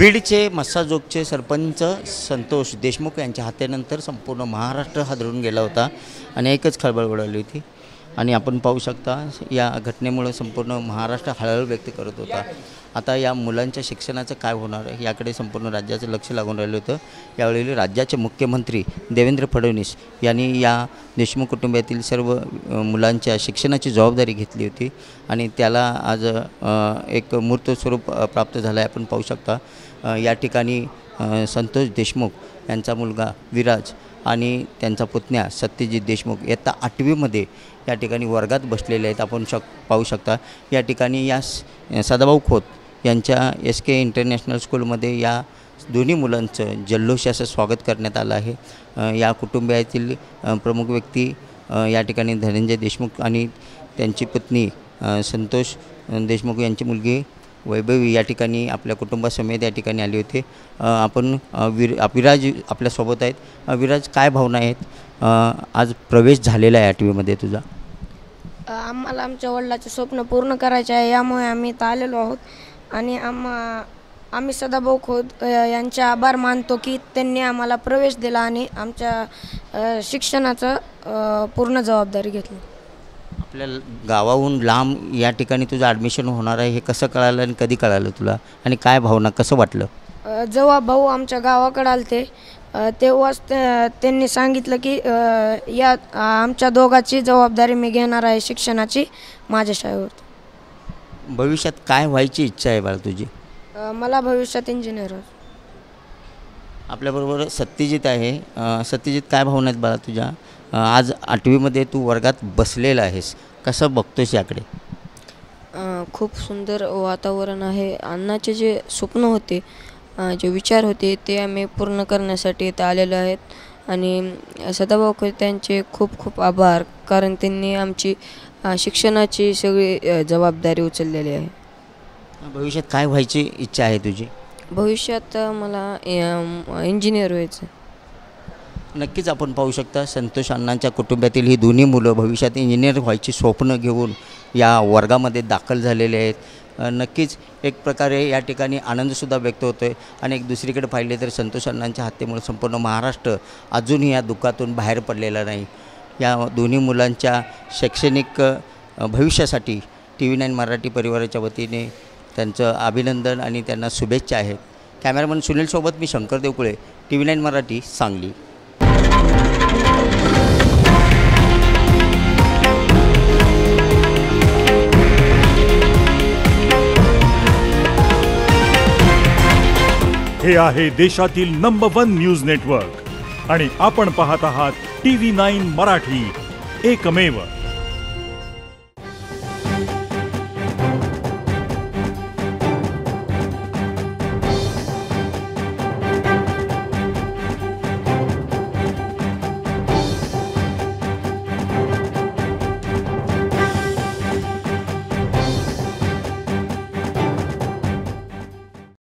बीडचे मस्साजोगचे सरपंच संतोष देशमुख यांच्या हत्येनंतर संपूर्ण महाराष्ट्र हादरून गेला होता आणि एकच खळबळ उडाली होती आणि आपण पाहू शकता या घटनेमुळे संपूर्ण महाराष्ट्र हळहळ व्यक्त करत होता। आता या मुलांच्या शिक्षणाचं काय होणार याकडे संपूर्ण राज्याचं लक्ष लागून राहिलं होतं। यावेळी राज्याचे मुख्यमंत्री देवेंद्र फडणवीस यांनी या देशमुख कुटुंबातील सर्व मुलांच्या शिक्षणाची जबाबदारी घेतली होती आणि त्याला आज एक मूर्त स्वरूप प्राप्त झालं आहे। आपण पाहू शकता या ठिकाणी संतोष देशमुख यांचा मुलगा विराज आणि त्यांचा पुतण्या सत्यजित देशमुख इयत्ता 8वीमध्ये या ठिकाणी वर्गात बसलेले आहेत। आपण पाहू शकता या ठिकाणी या सदाभाऊ खोत यांच्या SK इंटरनॅशनल स्कूलमध्ये या दोन्ही मुलांचं जल्लोष असं स्वागत करण्यात आलं आहे। या कुटुंबातील प्रमुख व्यक्ती या ठिकाणी धनंजय देशमुख आणि त्यांची पत्नी संतोष देशमुख यांची मुलगी वैभवी या ठिकाणी आपल्या कुटुंबासमेत या ठिकाणी आली होती। आपण विराज आपल्यासोबत आहेत। विराज, काय भावना आहेत? आज प्रवेश झालेला आहे 8वीमध्ये तुझा। आम्हाला आमच्या वडिलांचे स्वप्न पूर्ण करायचे आहे, यामुळे आम्ही इथं आलेलो आहोत आणि आम्ही सदाभाऊ खोत यांचे आभार मानतो की त्यांनी आम्हाला प्रवेश दिला आणि आमच्या शिक्षणाचं पूर्ण जबाबदारी घेतली। आपल्या गावाहून लांब या ठिकाणी तुझं ॲडमिशन होणार आहे हे कसं कळालं आणि कधी कळालं तुला आणि काय भावना, कसं वाटलं? जेव्हा भाऊ आमच्या गावाकडे आलते तेव्हाच त्यांनी सांगितलं की या आमच्या दोघांची जबाबदारी मी घेणार आहे शिक्षणाची माझ्या शाळेवर। भविष्यात काय व्हायची इच्छा आहे बाळा तुझी? मला भविष्यात इंजिनियर आपल्याबरोबर सत्यजित आहे। सत्यजित, काय भावना आहेत बाळा तुझ्या? आज 8वीमध्ये तू वर्गात बसलेला आहेस, कसं बघतोस याकडे? खूप सुंदर वातावरण आहे। अण्णाचे जे स्वप्न होते, जे विचार होते ते आम्ही पूर्ण करण्यासाठी इथं आलेलो आहेत आणि सदाभाऊ खोत त्यांचे खूप खूप आभार, कारण त्यांनी आमची शिक्षणाची सगळी जबाबदारी उचललेली आहे। भविष्यात काय व्हायची इच्छा आहे तुझी? भविष्यात मला इंजिनियर व्हायचं। नक्कीच आपण पाहू शकता संतोष अण्णांच्या कुटुंबातील ही दोन्ही मुलं भविष्यात इंजिनियर व्हायची स्वप्न घेऊन या वर्गामध्ये दाखल झालेले आहेत। नक्कीच एक प्रकारे या ठिकाणी आनंदसुद्धा व्यक्त होतो आहे आणि एक दुसरीकडे पाहिले तर संतोष अण्णांच्या हत्येमुळे संपूर्ण महाराष्ट्र अजूनही या दुःखातून बाहेर पडलेला नाही। या दोन्ही मुलांच्या शैक्षणिक भविष्यासाठी TV9 मराठी परिवाराच्या वतीने त्यांचं अभिनंदन आणि त्यांना शुभेच्छा आहेत। कॅमेरामन सुनीलसोबत मी शंकर देवकुळे, TV9 मराठी, सांगली। हे आहे देशातील नंबर 1 न्यूज नेटवर्क आणि आपण पाहत आहात TV9 मराठी, एकमेव।